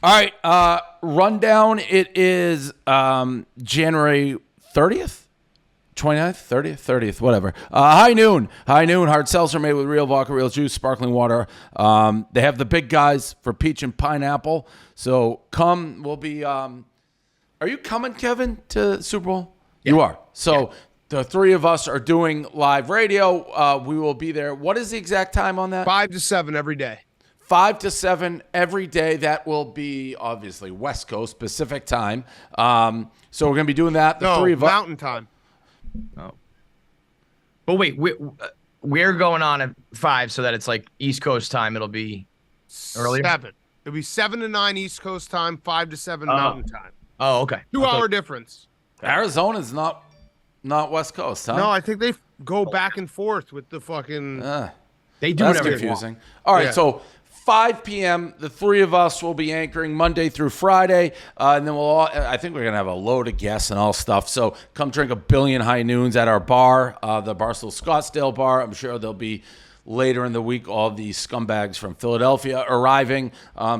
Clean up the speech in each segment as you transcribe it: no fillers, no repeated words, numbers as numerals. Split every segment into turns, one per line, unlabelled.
All right, rundown. It is January 30th, 29th, 30th, whatever. High noon. Hard seltzer made with real vodka, real juice, sparkling water. They have the big guys for peach and pineapple. So come. We'll be. Are you coming, Kevin, to Super Bowl? Yeah. You are. So the three of us are doing live radio. We will be there. What is the exact time on that?
5 to 7 every day.
5 to 7 every day. That will be obviously West Coast Pacific time. So we're going to be doing that. The three of us.
Mountain time.
Oh. But wait, we're going on at 5 so that it's like East Coast time. It'll be earlier?
7. It'll be 7 to 9 East Coast time, 5 to 7 Mountain time.
Oh, okay.
2-hour difference.
Arizona's not West Coast, huh?
No, I think they go back and forth with the fucking...
They do
That's
whatever
confusing.
they want.
All right, so 5 p.m., the three of us will be anchoring Monday through Friday, and then I think we're going to have a load of guests and all stuff. So come drink a billion high noons at our bar, the Barstool Scottsdale bar. I'm sure there'll be later in the week all the scumbags from Philadelphia arriving.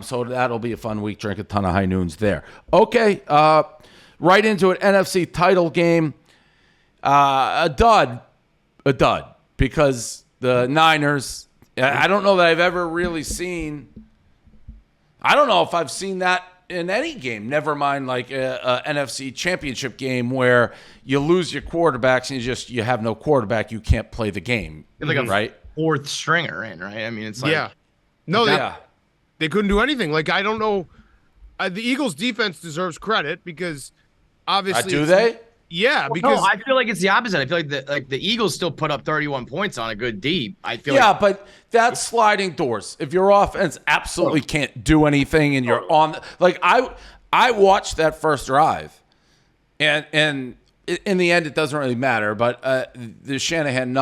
So that'll be a fun week. Drink a ton of high noons there. Okay, right into it. NFC title game. A dud, because the Niners... I don't know that I've ever really seen. I don't know if I've seen that in any game. Never mind like a NFC Championship game where you lose your quarterbacks and you have no quarterback. You can't play the game.
Like
right?
Fourth stringer in, right? I mean, it's like
they couldn't do anything. Like I don't know. The Eagles' defense deserves credit because obviously
do they?
Yeah, because
I feel like it's the opposite. I feel like the Eagles still put up 31 points on a good D. I feel
but that's sliding doors. If your offense absolutely can't do anything and you're on like I watched that first drive and in the end it doesn't really matter, but the Shanahan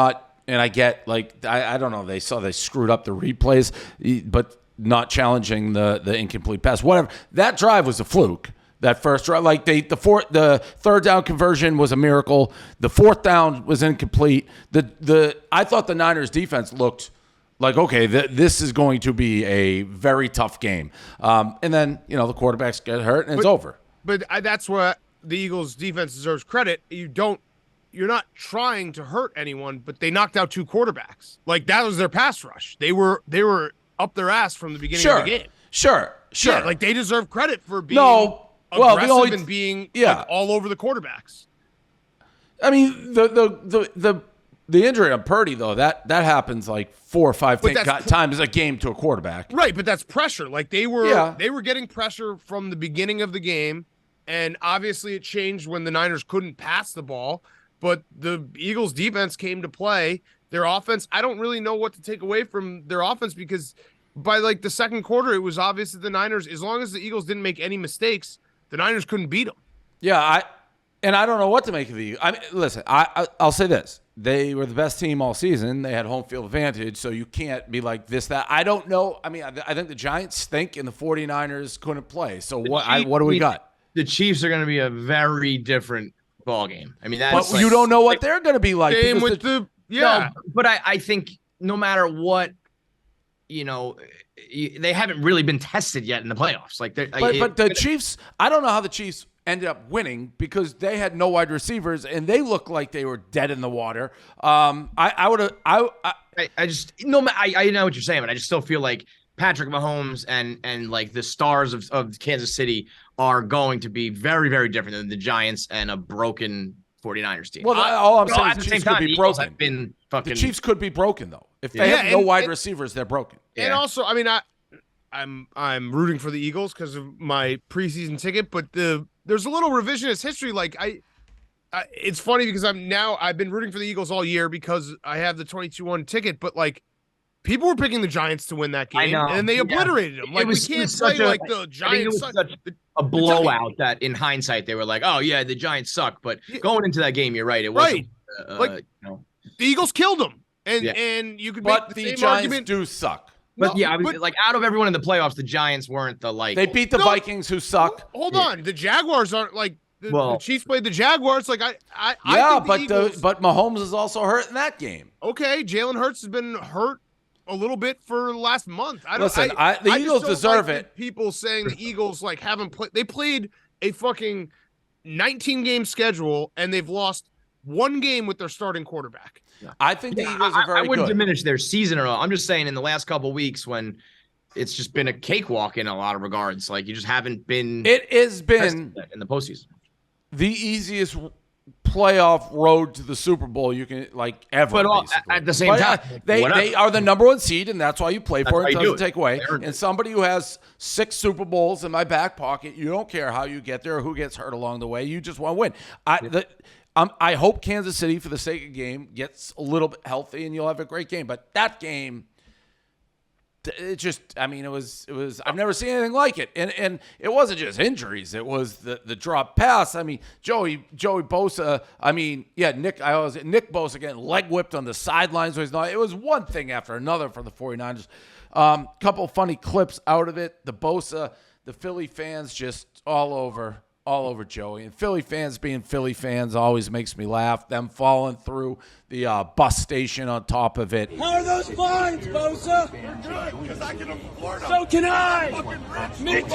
and I get like I don't know, they screwed up the replays, but not challenging the incomplete pass. Whatever. That drive was a fluke. That first drive, like the third down conversion was a miracle. The fourth down was incomplete. I thought the Niners defense looked like, okay, this is going to be a very tough game. And then, the quarterbacks get hurt and it's over.
But that's what the Eagles defense deserves credit. You're not trying to hurt anyone, but they knocked out 2 quarterbacks. Like that was their pass rush. They were up their ass from the beginning of the game.
Sure.
Yeah, like they deserve credit for being aggressive and being like, all over the quarterbacks.
I mean, the injury on Purdy though that happens like 4 or 5 times a game to a quarterback.
Right, but that's pressure. Like they were getting pressure from the beginning of the game, and obviously it changed when the Niners couldn't pass the ball. But the Eagles' defense came to play. Their offense, I don't really know what to take away from their offense because by like the second quarter, it was obvious that the Niners, as long as the Eagles didn't make any mistakes, the Niners couldn't beat them. Yeah,
I don't know what to make of the. I mean, listen, I'll say this: they were the best team all season. They had home field advantage, so you can't be like this, that. I don't know. I mean, I think the Giants stink, and the 49ers couldn't play. So what do we got?
The Chiefs are going to be a very different ball game. I mean, that's
but you don't know what they're going to be like.
Same with
no, but I think no matter what, they haven't really been tested yet in the playoffs. But
the Chiefs, I don't know how the Chiefs ended up winning because they had no wide receivers and they looked like they were dead in the water. I
know what you're saying, but I just still feel like Patrick Mahomes and like the stars of Kansas City are going to be very, very different than the Giants and a broken 49ers team.
Well, all I'm saying is the Chiefs could be broken. The Chiefs could be broken though. If they have no wide receivers, they're broken.
And also, I mean, I'm rooting for the Eagles because of my preseason ticket, but there's a little revisionist history. Like it's funny because I've been rooting for the Eagles all year because I have the 22-1 ticket, but like people were picking the Giants to win that game, and they obliterated them. Like we can't play like the Giants.
A blowout that in hindsight they were like, oh yeah, the Giants suck. But going into that game, you're right. It wasn't
the Eagles killed them, and you could
make
the same
Giants
argument.
do suck.
But like out of everyone in the playoffs, the Giants weren't the like.
They beat the Vikings, who suck.
Hold on, the Jaguars aren't like the Chiefs played the Jaguars. Like I think
but Mahomes is also hurt in that game.
Okay, Jalen Hurts has been hurt a little bit for the last month.
The Eagles deserve it.
People saying the Eagles like haven't played. They played a fucking 19-game schedule and they've lost one game with their starting quarterback.
I think the Eagles are very good.
I wouldn't diminish their season at all. I'm just saying in the last couple of weeks when it's just been a cakewalk in a lot of regards. Like you just haven't been.
It has been
in the postseason
the easiest playoff road to the Super Bowl you can ever.
But at the same time,
they are the number one seed, and that's why you play for it. It doesn't take away. And somebody who has 6 Super Bowls in my back pocket, you don't care how you get there or who gets hurt along the way. You just want to win. I hope Kansas City, for the sake of the game, gets a little bit healthy, and you'll have a great game. But that game. It just, it was. I've never seen anything like it, and it wasn't just injuries. It was the drop pass. Joey Bosa. Nick Bosa getting leg whipped on the sidelines. It was one thing after another for the 49ers. Couple funny clips out of it. The Bosa, the Philly fans just all over Joey. And Philly fans being Philly fans always makes me laugh. Them falling through the bus station on top of it.
How are those fines, Bosa?
You're good, because I can afford them.
So can I. Me too.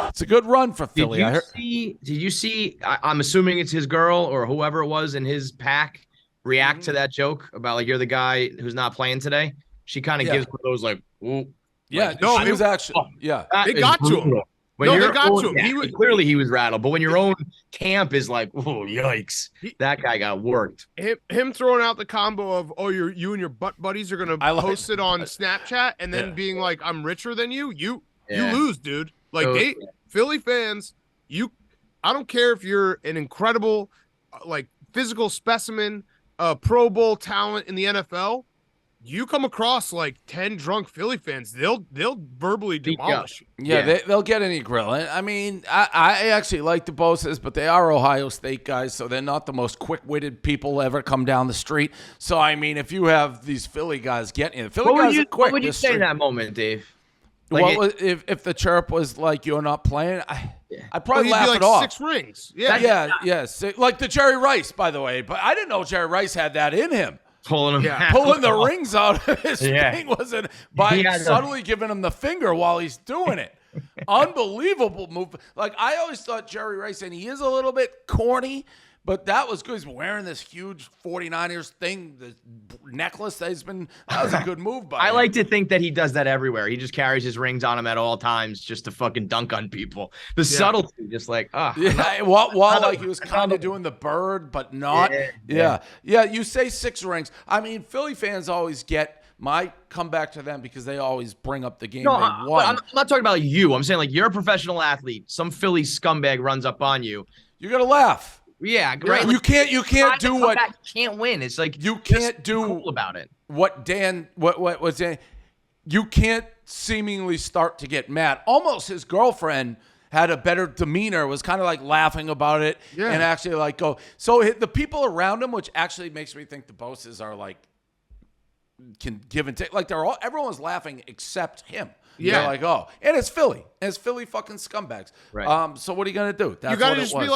It's a good run for Philly.
Did you see, I'm assuming it's his girl or whoever it was in his pack react to that joke about you're the guy who's not playing today? She kind of gives those ooh.
Yeah, it was actually. Yeah,
they got to him. They got to him.
Yeah, clearly he was rattled. But when your own camp is like, oh yikes, that guy got worked.
Him throwing out the combo of you and your butt buddies are gonna post it on Snapchat and then being like, I'm richer than you. You lose, dude. Philly fans. I don't care if you're an incredible, physical specimen, Pro Bowl talent in the NFL. You come across 10 drunk Philly fans, they'll verbally demolish you.
Yeah, they'll get any grill. I actually like the Bosas, but they are Ohio State guys, so they're not the most quick-witted people ever come down the street. So, if you have these Philly guys getting you, Philly guys are quick.
What would you say in that moment, Dave?
If the chirp was you're not playing, I'd probably laugh it off.
6 rings.
Yeah. Like the Jerry Rice, by the way. But I didn't know Jerry Rice had that in him.
Pulling
the rings out of his thing wasn't by subtly giving him the finger while he's doing it. Unbelievable move. I always thought Jerry Rice, and he is a little bit corny, but that was good. He's wearing this huge 49ers thing, the necklace that was a good move by him.
I like to think that he does that everywhere. He just carries his rings on him at all times just to fucking dunk on people. The subtlety, just while
he was kind of doing the bird, but not. Yeah, you say 6 rings. Philly fans always get my comeback to them because they always bring up the game they won.
I'm not talking about you. I'm saying you're a professional athlete. Some Philly scumbag runs up on you.
You're going to laugh.
Yeah, great.
You can't do what
you can't win. It's
you can't do
cool about it.
What was Dan? You can't seemingly start to get mad. Almost his girlfriend had a better demeanor, was kind of laughing about it, and actually go. So the people around him, which actually makes me think the Bosas are can give and take. Everyone's laughing except him. Yeah, they're and it's Philly. And it's Philly fucking scumbags.
Right.
So what are you gonna do?
You gotta just be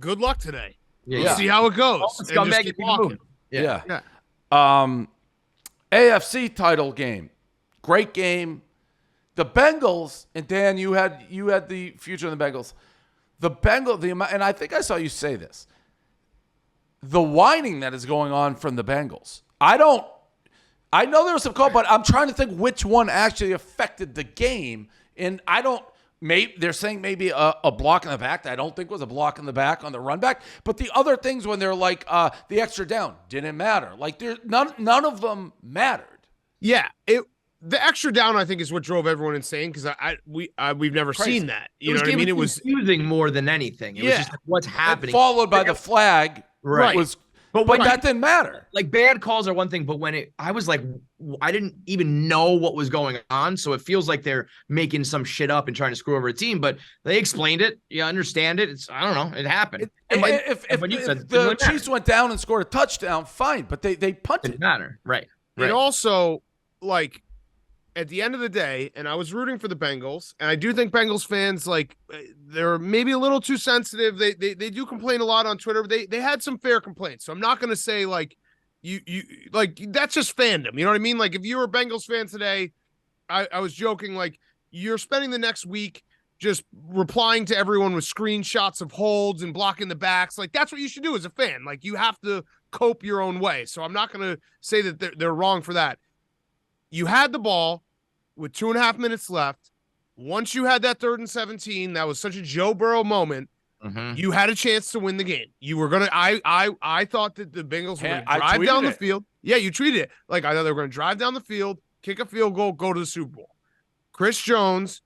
good luck today. Yeah. See how it goes.
Scumbag keep walking.
Yeah. AFC title game. Great game. The Bengals, and Dan, you had the future of the Bengals. And I think I saw you say this. The whining that is going on from the Bengals. I know there was some call, but I'm trying to think which one actually affected the game. And they're saying maybe a block in the back that I don't think was a block in the back on the run back. But the other things when they're the extra down didn't matter. None of them mattered.
Yeah, the extra down I think is what drove everyone insane because we've never seen that. You know what I mean? It was
confusing more than anything. It was just what's happening.
And followed by the flag.
Right.
But that didn't matter.
Bad calls are one thing, but when I was I didn't even know what was going on. So it feels like they're making some shit up and trying to screw over a team, but they explained it. You understand it. I don't know. It happened.
If the Chiefs went down and scored a touchdown, fine, but they punted.
It didn't matter. Right.
It also, at the end of the day, and I was rooting for the Bengals, and I do think Bengals fans, they're maybe a little too sensitive. They do complain a lot on Twitter. They had some fair complaints. So I'm not going to say, you like that's just fandom. You know what I mean? Like if you were a Bengals fan today, I was joking, like you're spending the next week just replying to everyone with screenshots of holds and blocking the backs. Like that's what you should do as a fan. Like you have to cope your own way. So I'm not going to say that they're wrong for that. You had the ball with 2.5 minutes left. Once you had that 3rd and 17, that was such a Joe Burrow moment. You had a chance to win the game. You were gonna. I thought that the Bengals were gonna drive down the field. Yeah, you tweeted it. Like I thought they were gonna drive down the field, kick a field goal, go to the Super Bowl. Chris Jones,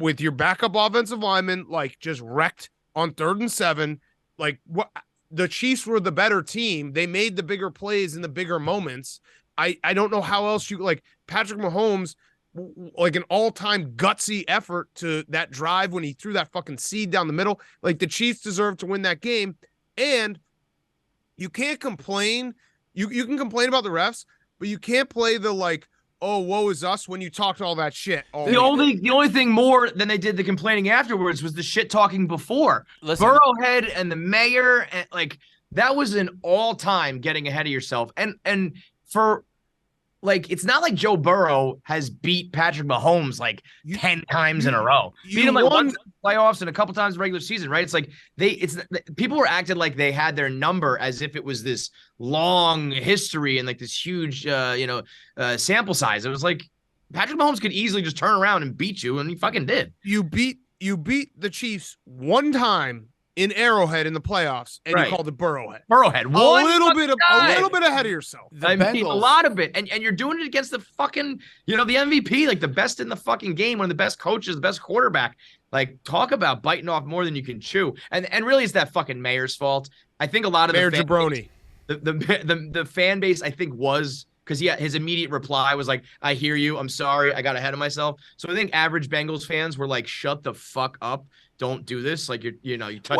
with your backup offensive lineman, like just wrecked on 3rd and 7. Like what? The Chiefs were the better team. They made the bigger plays in the bigger moments. I don't know how else you like Patrick Mahomes. Like an all-time gutsy effort to that drive when he threw that fucking seed down the middle. Like the Chiefs deserve to win that game. And you can't complain. You can complain about the refs, but you can't play the like, oh, woe is us when you talked all that shit.
The only thing more than they did the complaining afterwards was the shit talking before. Burrowhead and the mayor, and like that was an all-time getting ahead of yourself. And for like, it's not like Joe Burrow has beat Patrick Mahomes like 10 times in a row. Beat him like once in the playoffs and a couple times in the regular season, right? It's like people were acting like they had their number as if it was this long history and like this huge, sample size. It was like Patrick Mahomes could easily just turn around and beat you, and he fucking did.
You beat the Chiefs one time in Arrowhead in the playoffs, and you called it Burrowhead.
A
little bit ahead of yourself.
I mean, a lot of it, and you're doing it against the fucking, the MVP, like the best in the fucking game, one of the best coaches, the best quarterback. Like, talk about biting off more than you can chew. And really, it's that fucking mayor's fault. I think a lot of
Mayor Jabroni,
the fan base, I think, was because his immediate reply was like, "I hear you. I'm sorry. I got ahead of myself." So I think average Bengals fans were like, "Shut the fuck up. Don't do this." Like you touch.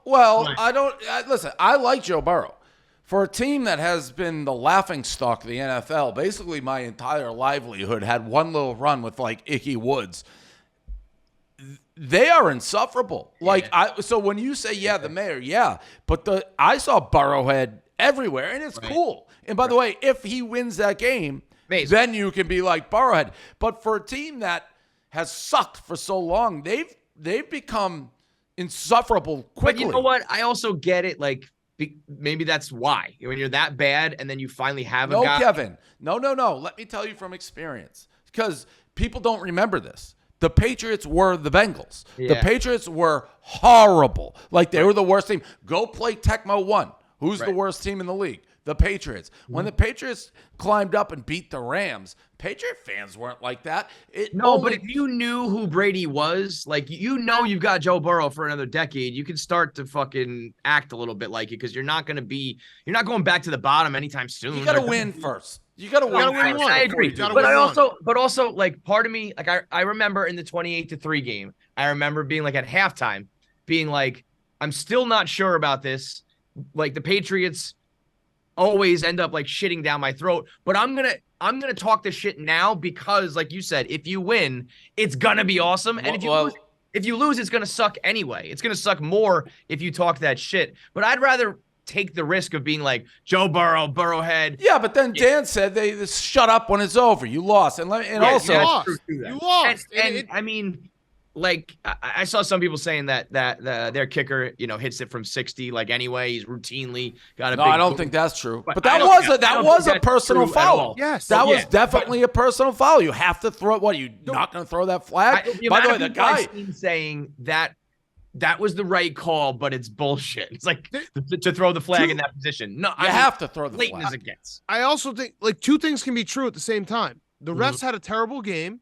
Listen, I like Joe Burrow. For a team that has been the laughingstock of the NFL, basically my entire livelihood had one little run with like Ickey Woods. They are insufferable. So when you say the mayor, but I saw Burrowhead everywhere, and it's cool. And by the way, if he wins that game, then you can be like Burrowhead. But for a team that has sucked for so long, they've become insufferable quickly.
But you know what? I also get it. Like, maybe that's why. When you're that bad and then you finally have a guy.
Kevin. No. Let me tell you from experience. Because people don't remember this. The Patriots were the Bengals. Yeah. The Patriots were horrible. Like, they were the worst team. Go play Tecmo 1. Who's the worst team in the league? The Patriots. When the Patriots climbed up and beat the Rams, Patriot fans weren't like that.
But if you knew who Brady was, like, you've got Joe Burrow for another decade, you can start to fucking act a little bit like it, because you're not going back to the bottom anytime soon.
You got to win first. You got to win first.
I agree. But also, like, part of me, like, I remember in the 28-3 game, I remember being like at halftime, being like, I'm still not sure about this. Like, the Patriots always end up like shitting down my throat, but I'm gonna talk this shit now, because like you said, if you win, it's gonna be awesome, and if you lose, it's gonna suck anyway. It's gonna suck more if you talk that shit. But I'd rather take the risk of being like Joe Burrow, Burrowhead.
Yeah, but then Dan said they shut up when it's over. You lost, and
you lost.
And I mean, like, I saw some people saying that their kicker, hits it from 60. Like, anyway, he's routinely got a.
No, I don't think that's true. But that was a personal foul.
Yes,
that was definitely a personal foul. You have to throw. What, you not going to throw that flag? By the way, the guy
saying that was the right call, but it's bullshit. It's like to throw the flag in that position. No,
you have to throw the
blatant
flag.
As it gets.
I also think like two things can be true at the same time. The refs had a terrible game,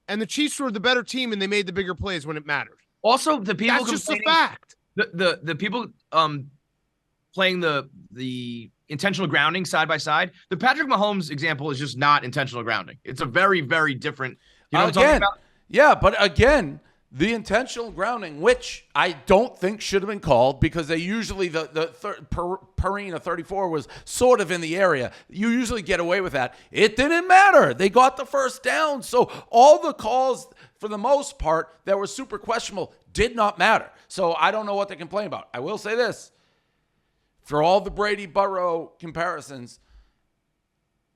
and the Chiefs were the better team, and they made the bigger plays when it mattered.
Also, the people
that's just a fact.
The people playing the intentional grounding side by side. The Patrick Mahomes example is just not intentional grounding. It's a very, very different. You know what I'm talking about?
Yeah, but again, the intentional grounding, which I don't think should have been called, because they usually Perrine 34 was sort of in the area. You usually get away with that. It didn't matter. They got the first down. So all the calls, for the most part, that were super questionable did not matter. So I don't know what to complain about. I will say this. For all the Brady Burrow comparisons,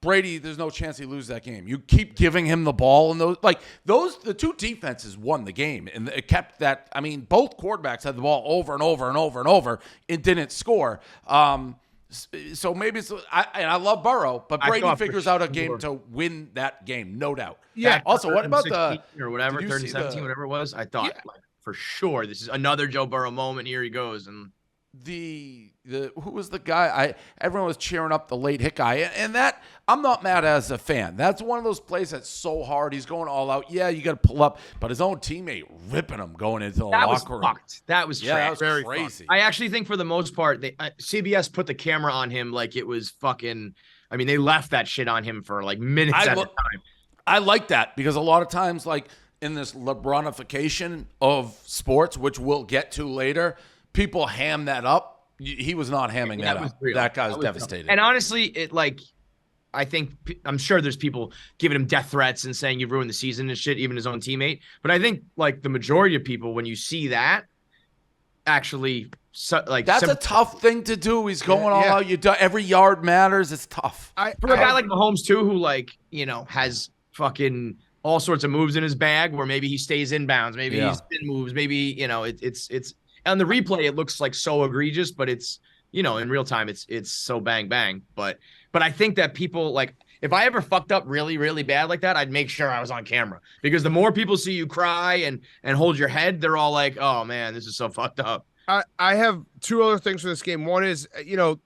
Brady, there's no chance he loses that game. You keep giving him the ball, and the two defenses won the game, and it kept that. I mean, both quarterbacks had the ball over and over and over and over and didn't score. So maybe I love Burrow, but Brady figures out a game to win that game, no doubt.
Yeah.
Also, what about the
or whatever, 13-17, whatever it was? I thought for sure this is another Joe Burrow moment. Here he goes, and
the who was the guy? Everyone was cheering up the late hit guy, and that I'm not mad as a fan. That's one of those plays that's so hard. He's going all out. Yeah, you got to pull up, but his own teammate ripping him going into the locker room.
That was trash.
That was
very
crazy.
I actually think for the most part, CBS put the camera on him like it was fucking. I mean, they left that shit on him for like minutes at a time.
I like that because a lot of times, like in this LeBronification of sports, which we'll get to later, people ham that up. He was not hamming that up. That guy was devastated.
And honestly, I'm sure there's people giving him death threats and saying you've ruined the season and shit, even his own teammate. But I think like the majority of people, when you see that, actually
that's a tough thing to do. He's going all out. Every yard matters. It's tough.
For a guy like Mahomes too, who has fucking all sorts of moves in his bag, where maybe he stays inbounds, maybe he spin moves, maybe it's. On the replay, it looks like so egregious, but it's, in real time, it's so bang, bang. But I think that people, like, if I ever fucked up really, really bad like that, I'd make sure I was on camera. Because the more people see you cry and hold your head, they're all like, oh, man, this is so fucked up.
I have two other things for this game. One is, the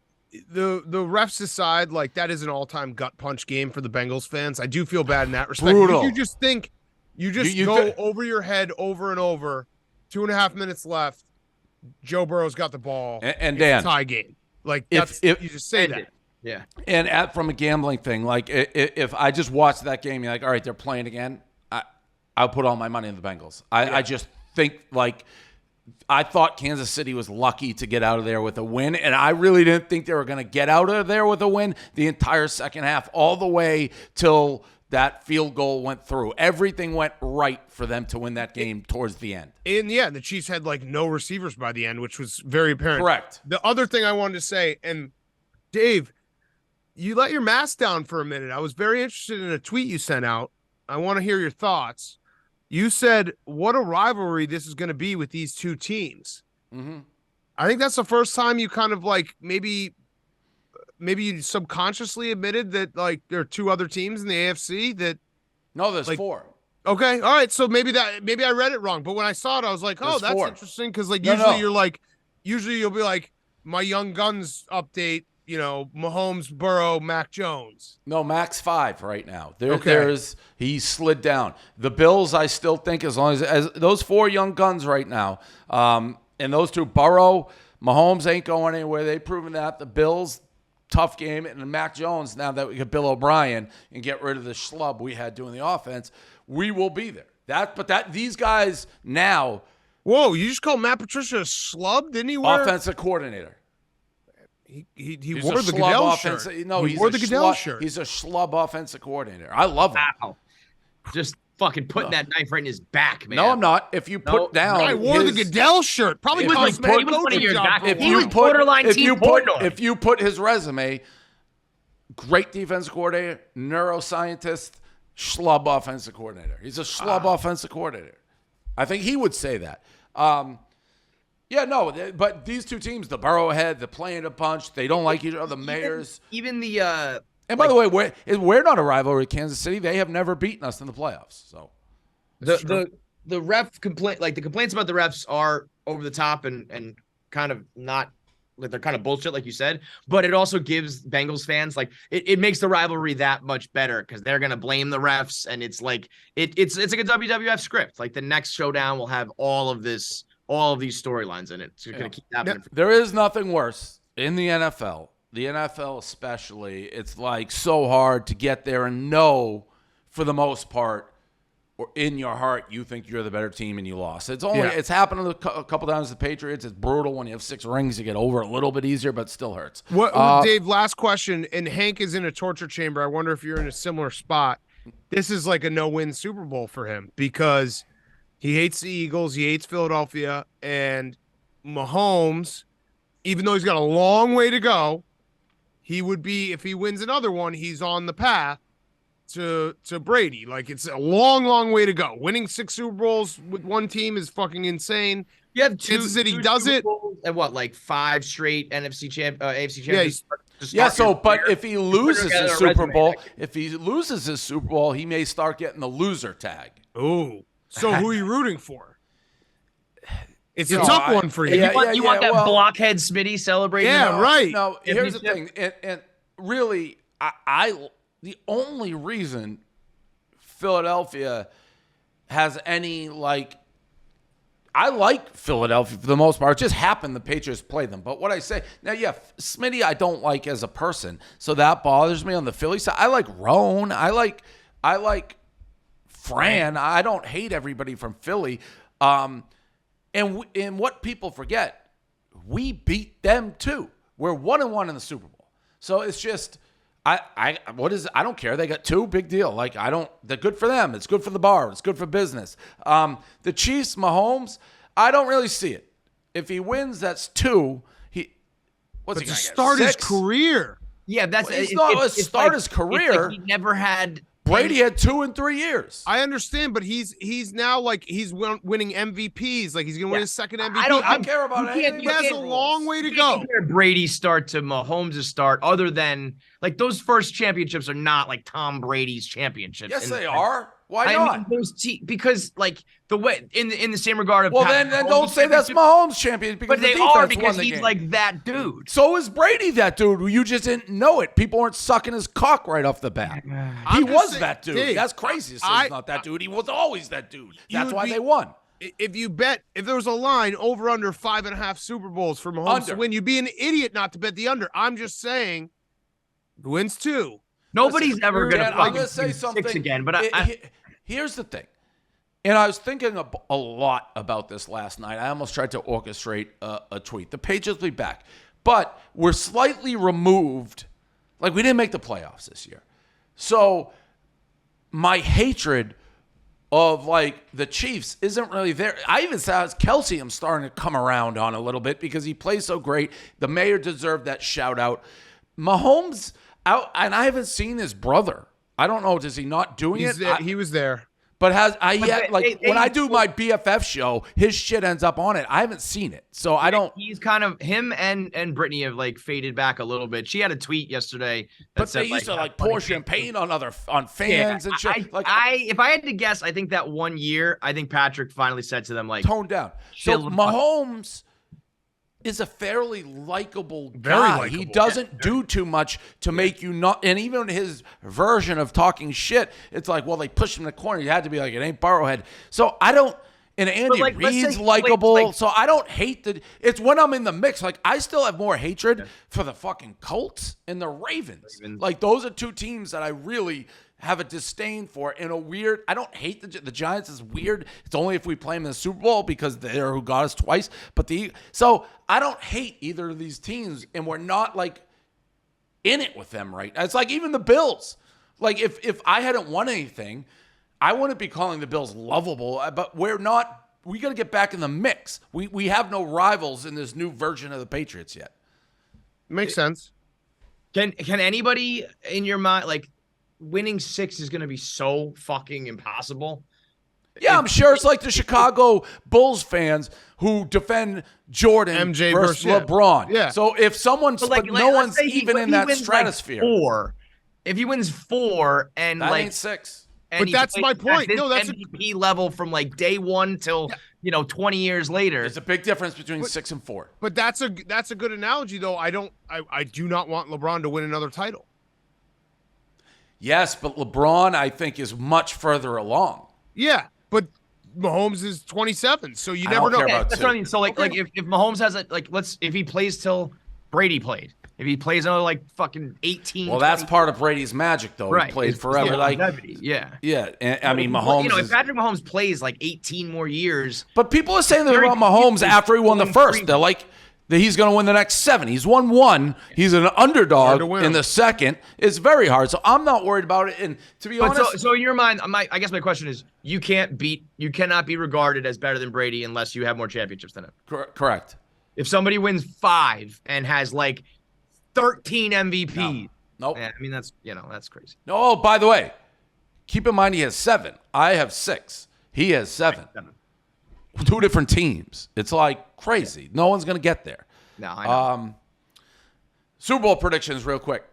refs aside, like, that is an all-time gut punch game for the Bengals fans. I do feel bad in that respect.
Brutal.
You just think, you go over your head over and over, 2.5 minutes left. Joe Burrow's got the ball,
and Dan,
it's a tie game. Like you just say that,
yeah.
And from a gambling thing, like if I just watch that game, you're like, all right, they're playing again. I'll put all my money in the Bengals. I just think like I thought Kansas City was lucky to get out of there with a win, and I really didn't think they were going to get out of there with a win the entire second half, all the way till that field goal went through. Everything went right for them to win that game towards the end.
And the Chiefs had like no receivers by the end, which was very apparent.
Correct.
The other thing I wanted to say, and Dave, you let your mask down for a minute. I was very interested in a tweet you sent out. I want to hear your thoughts. You said, what a rivalry this is going to be with these two teams.
Mm-hmm.
I think that's the first time you kind of like maybe you subconsciously admitted that like there are two other teams in the AFC that.
No, there's four.
Okay. All right. So maybe I read it wrong, but when I saw it, I was like, oh, that's interesting. Cause like usually you'll be like my young guns update, Mahomes, Burrow, Mac Jones.
No, Mac's 5 right now. He slid down. The Bills, I still think as long as those 4 young guns right now, and those two, Burrow, Mahomes ain't going anywhere. They've proven that. The Bills, tough game, and Mac Jones, now that we get Bill O'Brien and get rid of the schlub we had doing the offense, we will be there. These guys now.
Whoa, you just called Matt Patricia a schlub? Didn't he wear
offensive coordinator?
He wore the Goodell shirt.
No, he wore the Goodell shirt. He's a schlub offensive coordinator. I love him.
Wow. Just fucking putting that knife right in his back, man.
No, I'm not. If you put down,
I wore the Goodell shirt. Probably
was borderline team Portnoy.
If you put his resume, great defensive coordinator, neuroscientist, schlub offensive coordinator. He's a schlub offensive coordinator. I think he would say that. But these two teams, the Burrowhead, the playing a punch, they don't like each other. The Mayors,
even the.
And by the way, we're not a rivalry with Kansas City. They have never beaten us in the playoffs. So
the ref complaint, like the complaints about the refs are over the top and kind of not like they're kind of bullshit, like you said. But it also gives Bengals fans it makes the rivalry that much better because they're gonna blame the refs, and it's like it's like a WWF script. Like the next showdown will have all of these storylines in it. It's gonna keep happening.
There is nothing worse in the NFL. The NFL especially, it's like so hard to get there and know for the most part, or in your heart, you think you're the better team and you lost. It's happened a couple times to the Patriots. It's brutal when you have 6 rings. You get over it a little bit easier, but it still hurts.
Dave, last question, and Hank is in a torture chamber. I wonder if you're in a similar spot. This is like a no-win Super Bowl for him because he hates the Eagles, he hates Philadelphia, and Mahomes, even though he's got a long way to go, he would be, if he wins another one, he's on the path to Brady. Like, it's a long, long way to go. Winning 6 Super Bowls with one team is fucking insane.
You have
Kansas City does it.
And what, like 5 straight AFC champions?
Yeah,
but if he loses his Super Bowl, he may start getting the loser tag.
Oh, so who are you rooting for? It's a tough one for you.
You want that blockhead Smitty celebrating?
Yeah, right.
No, here's the thing, and really, the only reason Philadelphia has any I like Philadelphia for the most part. It just happened the Patriots played them. But what I say now, Smitty I don't like as a person, so that bothers me on the Philly side. I like Roan. I like Fran. I don't hate everybody from Philly. And what people forget, we beat them too. We're 1-1 in the Super Bowl. So it's just I don't care. They got 2, big deal. They're good for them. It's good for the bar. It's good for business. The Chiefs, Mahomes, I don't really see it. If he wins, that's 2. What's he
to
gonna
start
get?
his
6?
career.
Yeah, that's
He's not going to start his career.
He never had.
Brady had 2 in 3 years.
I understand, but he's now he's winning MVPs. Like, he's going to win his second MVP.
I don't care about anything.
He has a long way to go.
Compare Brady's start to Mahomes' start, other than those first championships are not like Tom Brady's championships.
Yes, they are. Why not?
Because the way in the same regard of
then don't say that's Mahomes' champion because
they are because he's like that dude.
So is Brady that dude? You just didn't know it. People weren't sucking his cock right off the bat. He was that dude.
Dave,
that's crazy to say he's not that dude. He was always that dude. That's why they won.
If there was a line over under 5.5 Super Bowls for Mahomes to win, you'd be an idiot not to bet the under. I'm just saying, who wins 2?
Nobody's ever going to.
I'm going to say something
6 again, but
here's the thing. And I was thinking a lot about this last night. I almost tried to orchestrate a tweet. The Patriots will be back. But we're slightly removed. We didn't make the playoffs this year. So my hatred of, the Chiefs isn't really there. I even saw Kelsey I'm starting to come around on a little bit because he plays so great. The mayor deserved that shout-out. Mahomes out, and I haven't seen his brother. I don't know. Is he not doing it?
He was there.
But when I do my BFF show, his shit ends up on it. I haven't seen it, so I don't.
He's kind of him and Brittany have faded back a little bit. She had a tweet yesterday that said
they used to pour champagne on fans and shit.
If I had to guess, I think that one year, I think Patrick finally said to them
tone down. So Mahomes is a fairly likable guy.
Very likable.
He doesn't do too much to make you not. And even his version of talking shit, it's they pushed him in the corner. You had to be it ain't Burrowhead. So I don't. And Andy Reid's likable. So I don't hate the. It's when I'm in the mix. I still have more hatred for the fucking Colts and the Ravens. Those are 2 teams that I really have a disdain for in a weird. I don't hate the Giants. Is weird. It's only if we play them in the Super Bowl because they're who got us twice. But so I don't hate either of these teams, and we're not in it with them right now. It's even the Bills. If I hadn't won anything, I wouldn't be calling the Bills lovable. But we're not. We got to get back in the mix. We have no rivals in this new version of the Patriots yet.
Makes sense.
Can anybody in your mind winning 6 is going to be so fucking impossible?
Yeah, I'm sure it's the Chicago Bulls fans who defend Jordan
MJ
versus LeBron.
Yeah.
So if someone's, no one's even in that stratosphere.
4, if he wins 4 and
that ain't 6.
But that's my point. No, that's
MVP level from day 1 till 20 years later.
There's a big difference between 6 and 4.
But that's a good analogy though. I do not want LeBron to win another title.
Yes, but LeBron, I think, is much further along.
Yeah, but Mahomes is 27, so you never know.
That's what I mean. So if Mahomes has if he plays till Brady played, if he plays another fucking 18.
Well, that's part of Brady's magic, though.
Right.
He played forever.
Yeah.
And, I mean, Mahomes.
If Patrick Mahomes plays 18 more years.
But people are saying that about Mahomes after he won the first. They're that he's going to win the next 7. He's won 1. He's an underdog in the second. It's very hard. So I'm not worried about it. And to be honest.
So in your mind, I guess my question is, you cannot be regarded as better than Brady unless you have more championships than him.
Correct.
If somebody wins 5 and has 13 MVPs.
Nope.
Yeah, I mean, that's crazy.
No, oh, by the way, keep in mind he has 7. I have 6. He has 7. 2 different teams. It's like crazy. No one's going to get there.
No, I know.
Super Bowl predictions real quick.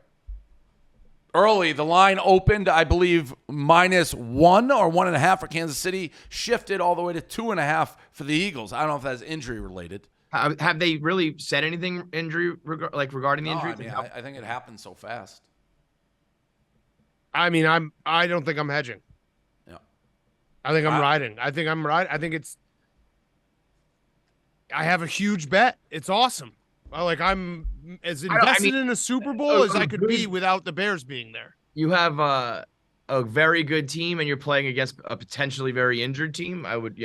Early, the line opened, I believe, -1 or 1.5 for Kansas City, shifted all the way to 2.5 for the Eagles. I don't know if that's injury related.
Have they really said anything regarding the injury?
I think it happened so fast.
I mean, I don't think I'm hedging.
Yeah.
I think I'm riding. I have a huge bet. It's awesome. I'm as invested in a Super Bowl as I could be without the Bears being there.
You have a very good team, and you're playing against a potentially very injured team. I would,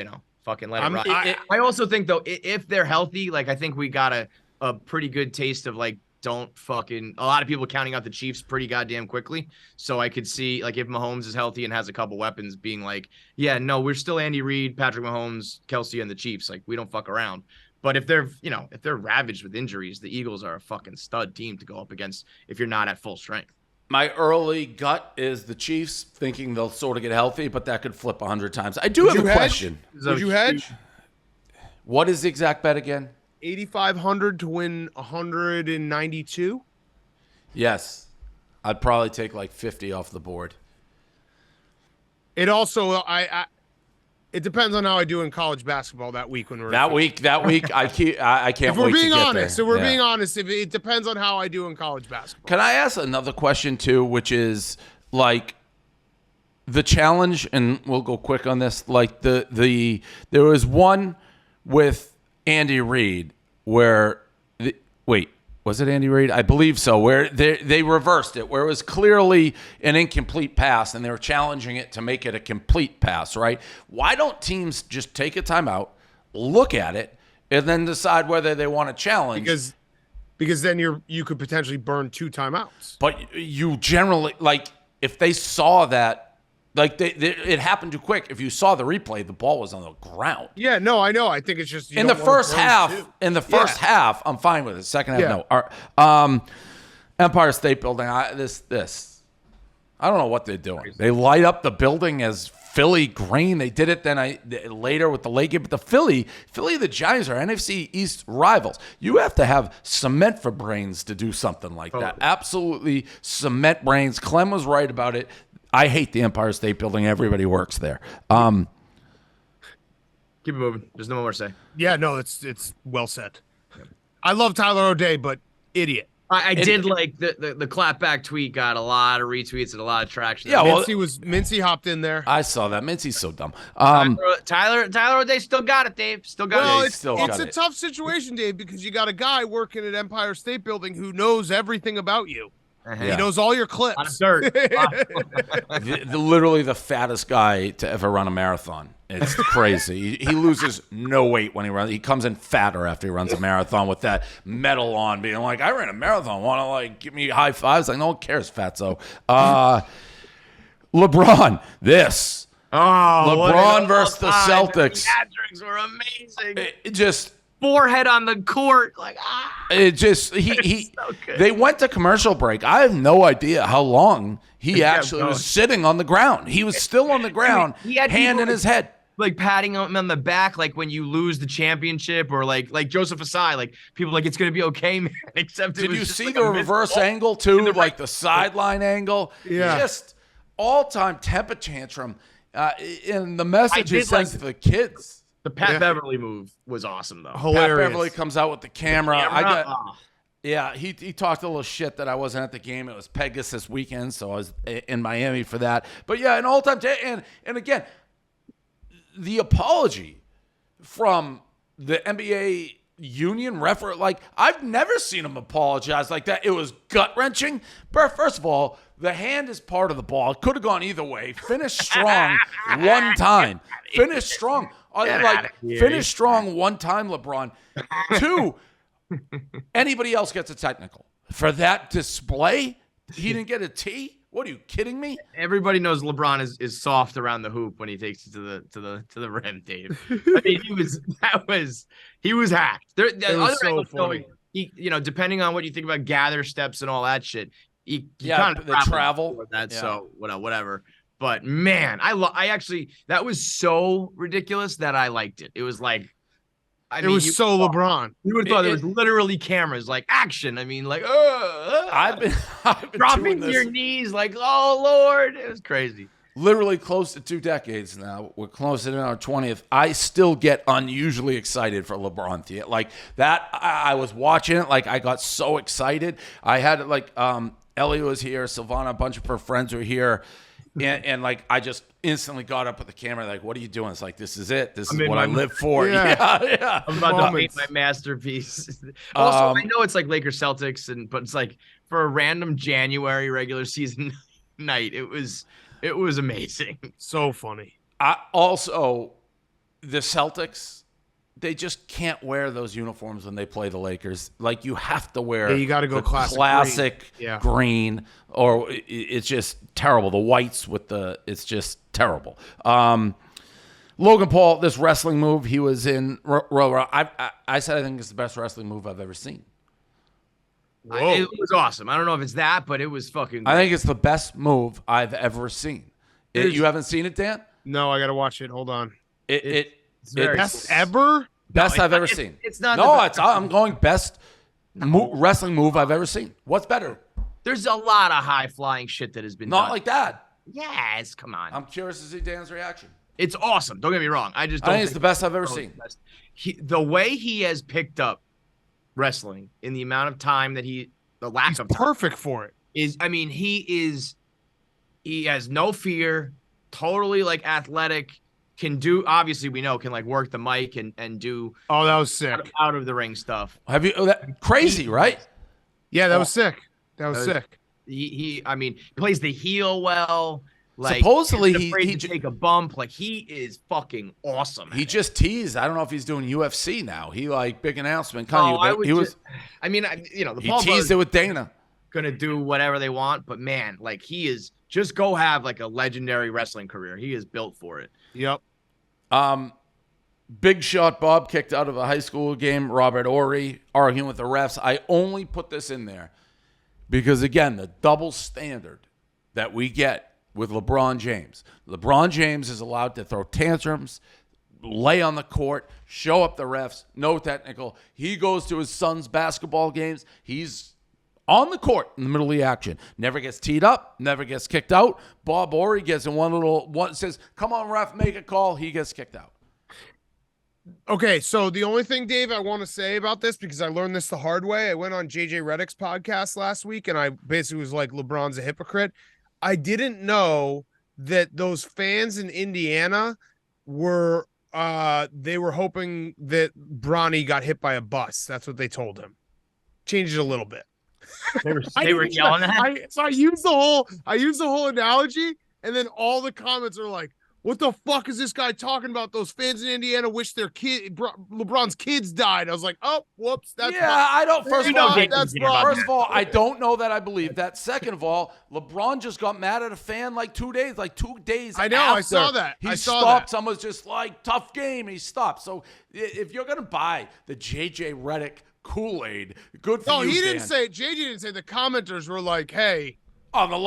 fucking let it ride. I also think, though, if they're healthy, I think we got a pretty good taste of, don't fucking – a lot of people counting out the Chiefs pretty goddamn quickly. So I could see, if Mahomes is healthy and has a couple weapons, being yeah, no, we're still Andy Reid, Patrick Mahomes, Kelsey, and the Chiefs. We don't fuck around. But if they're ravaged with injuries, the Eagles are a fucking stud team to go up against if you're not at full strength.
My early gut is the Chiefs, thinking they'll sort of get healthy, but that could flip 100 times. I do have a question.
Would you hedge?
What is the exact bet again?
8,500 to win 192.
Yes. I'd probably take 50 off the board.
It also it depends on how I do in college basketball that week when we're
that week. I can't.
If we're
wait
being
to get
honest,
there.
if we're being honest, it depends on how I do in college basketball.
Can I ask another question too, which is the challenge, and we'll go quick on this. There was one with Andy Reid where was it Andy Reid? I believe so. Where they reversed it, where it was clearly an incomplete pass, and they were challenging it to make it a complete pass, right? Why don't teams just take a timeout, look at it, and then decide whether they want to challenge?
Because then you could potentially burn 2 timeouts.
But you generally, if they saw that, it happened too quick. If you saw the replay, the ball was on the ground.
Yeah, no, I know. I think it's just
in the first half. In the first half, I'm fine with it. Second half, no. Empire State Building. This. I don't know what they're doing. They light up the building as Philly green. They did it then later with the late game. But the Philly, the Giants are NFC East rivals. You have to have cement for brains to do something like that. Absolutely cement brains. Clem was right about it. I hate the Empire State Building. Everybody works there.
Keep it moving. There's no more to say.
Yeah, no, it's well said. I love Tyler O'Day, but idiot.
I did like the clapback tweet got a lot of retweets and a lot of traction.
Yeah, Mincy hopped in there.
I saw that. Mincy's so dumb.
Tyler O'Day still got it, Dave. Still got it.
It's a tough situation, Dave, because you got a guy working at Empire State Building who knows everything about you. He knows all your clips.
Literally the fattest guy to ever run a marathon. It's crazy. He loses no weight when he runs. He comes in fatter after he runs a marathon with that medal on, being like, I ran a marathon. Want to give me high fives? No one cares, fatso. LeBron, this.
Oh,
LeBron versus the Celtics.
The theatrics were amazing.
It just
forehead on the court,
It just
so
they went to commercial break. I have no idea how long he actually was sitting on the ground. He was still on the ground, hand in his head,
patting him on the back, when you lose the championship, or like Joseph Asai, people it's gonna be okay, man. Except
did you see the reverse angle too, the sideline angle?
Yeah,
just all-time temper tantrum, and the message he sends to the kids.
The Pat Beverly move was awesome, though.
Hilarious.
Pat Beverly comes out with the camera. He talked a little shit that I wasn't at the game. It was Pegasus weekend, so I was in Miami for that. But yeah, an all-time and again, the apology from the NBA union referee, I've never seen him apologize like that. It was gut-wrenching. But first of all, the hand is part of the ball. It could have gone either way. Finish strong one time. Finish strong. Finish strong one time, LeBron. 2, anybody else gets a technical. For that display, he didn't get a T? What, are you kidding me?
Everybody knows LeBron is soft around the hoop when he takes it to the rim, Dave. I mean, he was hacked.
It was so funny.
depending on what you think about gather steps and all that shit, you kind of
the travel
that. Yeah. So whatever. But man, I actually, that was so ridiculous that I liked it. It was like,
it was so LeBron.
You would have thought there was literally cameras, like action. I mean, like,
I've been
dropping to your knees, like, oh Lord, it was crazy.
Literally close to 2 decades now. We're close to our 20th. I still get unusually excited for LeBron. Like that, I was watching it. Like I got so excited. I had like Ellie was here, Silvana, a bunch of her friends were here. And like I just instantly got up with the camera, like, what are you doing? It's like, this is it. This is what I live for. Yeah.
I'm about to make my masterpiece. Also, I know it's like Lakers Celtics, but it's like for a random January regular season night, it was amazing.
So funny.
Also, the Celtics, they just can't wear those uniforms when they play the Lakers. Like you have to wear
you got to go
classic green, or it's just terrible. The whites with it's just terrible. Logan Paul, this wrestling move he was in, I said I think it's the best wrestling move I've ever seen.
It was awesome. I don't know if it's that, but it was fucking great.
I think it's the best move I've ever seen. You haven't seen it, Dan?
No, I got to watch it. Hold on.
It's very
best ever?
Best I've ever seen.
It's not.
No, I'm going best wrestling move I've ever seen. What's better?
There's a lot of high flying shit that has been
not
done.
Like that.
Yes, come on.
I'm curious to see Dan's reaction.
It's awesome. Don't get me wrong. I think
it's the best I've ever seen.
The way he has picked up wrestling in the amount of time that he's
perfect for it.
He has no fear, totally like athletic, can obviously we know can like work the mic and do
that was sick
out of the ring stuff.
Have you crazy, right?
Yeah, that was sick. That was sick.
He plays the heel well. Like,
supposedly
he take a bump. Like he is fucking awesome.
He just teased. I don't know if he's doing UFC now. He like big announcement.
The
he teased it with Dana.
Gonna do whatever they want, but man, like he is just go have like a legendary wrestling career. He is built for it.
Yep.
Big shot Bob kicked out of a high school game. Robert Ory arguing with the refs. I only put this in there because again, the double standard that we get with LeBron James. LeBron James is allowed to throw tantrums, lay on the court, show up the refs, no technical. He goes to his son's basketball games. He's on the court in the middle of the action. Never gets teed up, never gets kicked out. Bob Ory gets in one says, come on, ref, make a call. He gets kicked out.
Okay, so the only thing, Dave, I want to say about this, because I learned this the hard way, I went on JJ Redick's podcast last week, and I basically was like, LeBron's a hypocrite. I didn't know that those fans in Indiana were they were hoping that Bronny got hit by a bus. That's what they told him. Changed it a little bit.
They were yelling at.
So I used the whole analogy, and then all the comments are like, what the fuck is this guy talking about? Those fans in Indiana wish their LeBron's kids died. I was like, oh, whoops. That's
I don't. First of all, I
I
don't know that I believe that. Second of all, LeBron just got mad at a fan like 2 days.
I know. I saw that.
He stopped. Someone's just like, tough game. He stopped. So if you're gonna buy the JJ Redick Kool-Aid, good for you.
No, he didn't
Dan.
say. JJ didn't say. The commenters were like, hey.
Oh, the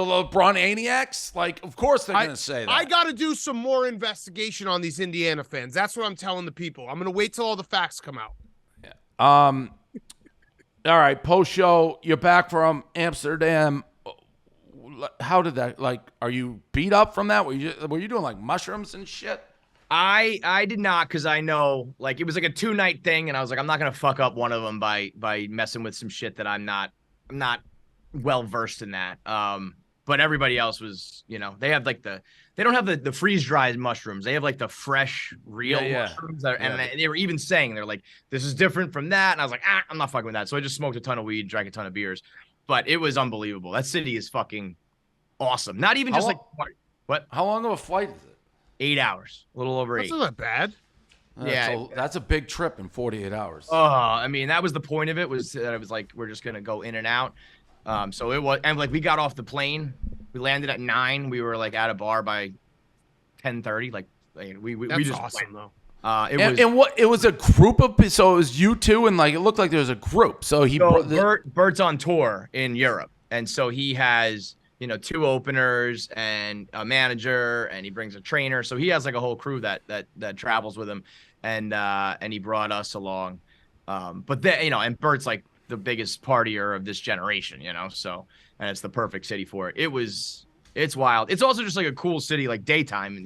LeBron Aniacs? Like, of course they're going to say that.
I got to do some more investigation on these Indiana fans. That's what I'm telling the people. I'm going to wait till all the facts come out.
Yeah. All right, post-show, you're back from Amsterdam. How did that, like, are you beat up from that? Were you doing, like, mushrooms and shit?
I did not, because I know, like, it was like a 2-night thing, and I was like, I'm not going to fuck up one of them by messing with some shit that I'm not well versed in that. But everybody else was, they have like they don't have the freeze dried mushrooms. They have like the fresh real mushrooms. And they were even saying, they're like, this is different from that. And I was like, I'm not fucking with that. So I just smoked a ton of weed, drank a ton of beers, but it was unbelievable. That city is fucking awesome. Not even just what?
How long of a flight is it?
8 hours, a little over 8.
That's not that bad.
Yeah,
that's a big trip in 48 hours.
I mean, that was the point of it, was that it was like, we're just going to go in and out. So it was, and like we got off the plane, we landed at 9. We were like at a bar by 10:30. Like we
That's
just
awesome though.
It was a group of, so it was you two, and like it looked like there was a group. So
Bert's on tour in Europe, and so he has 2 openers and a manager, and he brings a trainer. So he has like a whole crew that travels with him, and he brought us along. But then and Bert's like the biggest partier of this generation, so, and it's the perfect city for it. It's wild. It's also just like a cool city, like daytime,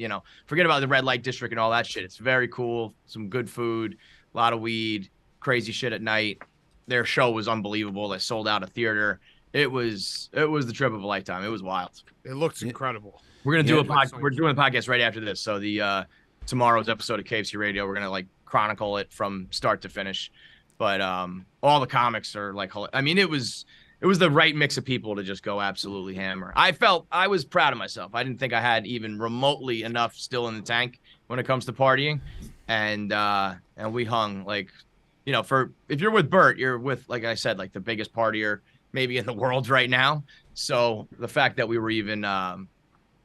forget about the red light district and all that shit. It's very cool. Some good food, a lot of weed, crazy shit at night. Their show was unbelievable. They sold out a theater. It was the trip of a lifetime. It was wild.
It looks incredible.
We're going to do we're doing a podcast right after this. So the tomorrow's episode of KFC Radio, we're going to like chronicle it from start to finish. But all the comics are like, I mean, it was the right mix of people to just go absolutely hammer. I was proud of myself. I didn't think I had even remotely enough still in the tank when it comes to partying. And we hung like, if you're with Bert, you're with, like I said, like the biggest partier maybe in the world right now. So the fact that we were even,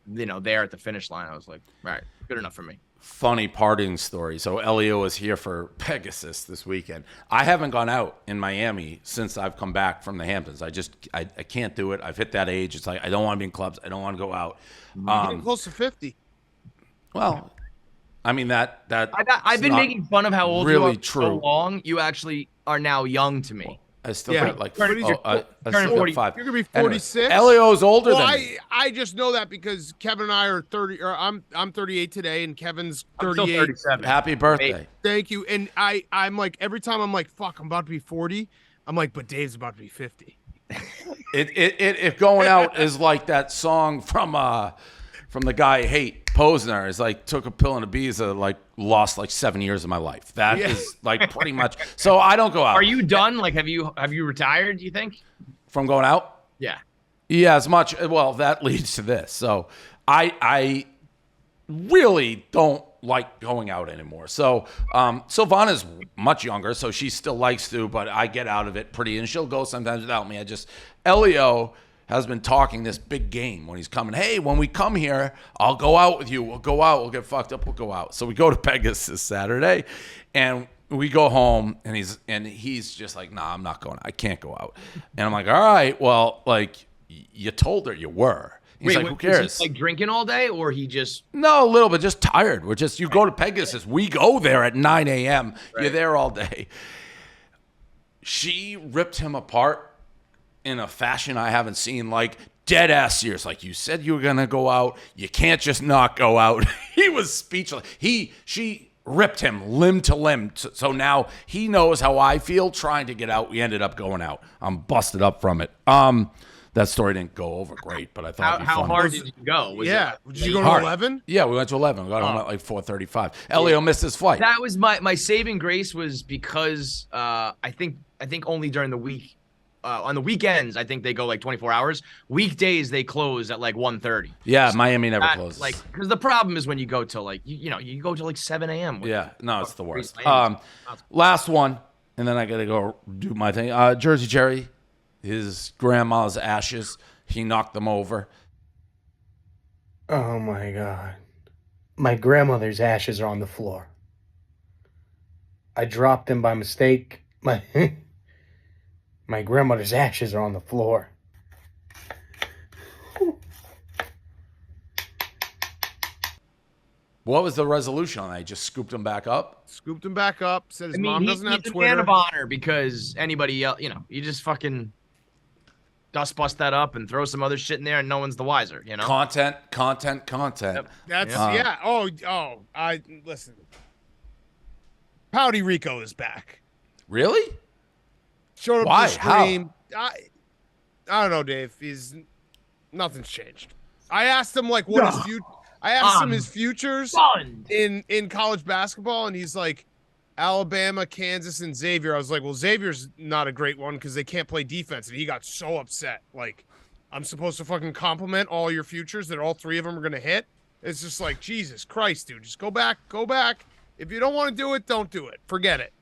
there at the finish line, I was like, all right, good enough for me.
Funny partying story. So Elio was here for Pegasus this weekend. I haven't gone out in Miami since I've come back from the Hamptons. I can't do it. I've hit that age. It's like I don't want to be in clubs. I don't want to go out.
Getting close to 50.
Well, I mean that
I've been making fun of how old
really
you are
true.
so long. You actually are now young to me.
I still got like
turning
40.
5.
You're gonna be 46.
Elio's older than me.
I just know that because Kevin and I are 30. Or I'm 38 today, and Kevin's 38.
I'm still 37.
Happy birthday!
Thank you. And I'm like, every time I'm like, fuck, I'm about to be 40. I'm like, but Dave's about to be 50.
If going out is like that song from the guy I hate, Posner, is like took a pill and Ibiza, like lost like 7 years of my life. That is like pretty much. So I don't go out.
Are you done? Like, have you retired? Do you think?
From going out?
Yeah.
Yeah, as much. Well, that leads to this. So I really don't like going out anymore. So Silvana's much younger, so she still likes to, but I get out of it pretty, and she'll go sometimes without me. Elio has been talking this big game when he's coming. Hey, when we come here, I'll go out with you. We'll go out. We'll get fucked up. We'll go out. So we go to Pegasus Saturday, and we go home, and he's just like, nah, I'm not going. I can't go out. And I'm like, all right, well, like you told her you were. He's like, who cares?
Was he like drinking all day, or he just?
No, a little bit, just tired. You go to Pegasus. We go there at 9 a.m. Right. You're there all day. She ripped him apart in a fashion I haven't seen, like dead ass serious. Like, you said you were gonna go out. You can't just not go out. He was speechless. She ripped him limb to limb. So now he knows how I feel trying to get out. We ended up going out. I'm busted up from it. That story didn't go over great, but I thought it'd be
how
fun.
hard did you go?
Did you go to 11?
Yeah, we went to 11. We got home at like 4:35. Elio missed his flight.
That was my saving grace, was because I think only during the week. On the weekends, I think they go like 24 hours. Weekdays, they close at like 1:30.
Yeah, so Miami never closes.
Like, because the problem is when you go till like, you go till like 7 a.m.
Yeah, no, it's the worst. Last one, and then I got to go do my thing. Jersey Jerry, his grandma's ashes, he knocked them over.
Oh, my God. My grandmother's ashes are on the floor. I dropped them by mistake. My grandmother's ashes are on the floor.
What was the resolution on that? He just scooped him back up?
Scooped him back up. Said his mom doesn't have Twitter.
He's a man of honor, because anybody else, you just fucking dust bust that up and throw some other shit in there, and no one's the wiser,
Content.
Yep. That's, yeah. I listen. Pouty Rico is back.
Really?
Showed up
Why?
to the stream. I don't know, Dave. Nothing's changed. I asked him like what his future. I asked him his futures in college basketball, and he's like Alabama, Kansas, and Xavier. I was like, well, Xavier's not a great one because they can't play defense, and he got so upset. Like, I'm supposed to fucking compliment all your futures that all three of them are gonna hit. It's just like, Jesus Christ, dude. Just go back. If you don't want to do it, don't do it. Forget it.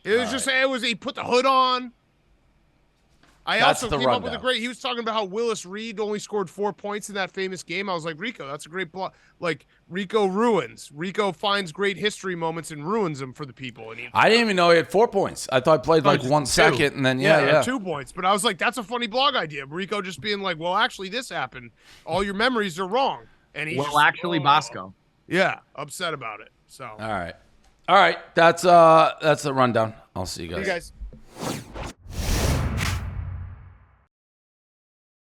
It was he put the hood on. I
That's
also
the
came up with a
rundown.
great. He was talking about how Willis Reed only scored 4 points in that famous game. I was like, Rico, that's a great block. Like Rico finds great history moments and ruins them for the people. And
I didn't even know he had 4 points. I thought he played like 1 second, and then yeah.
2 points. But I was like, that's a funny blog idea. Rico just being like, well, actually, this happened. All your memories are wrong. And he's
Bosco.
Yeah, upset about it. So
All right. That's the rundown. I'll see you guys.
you guys.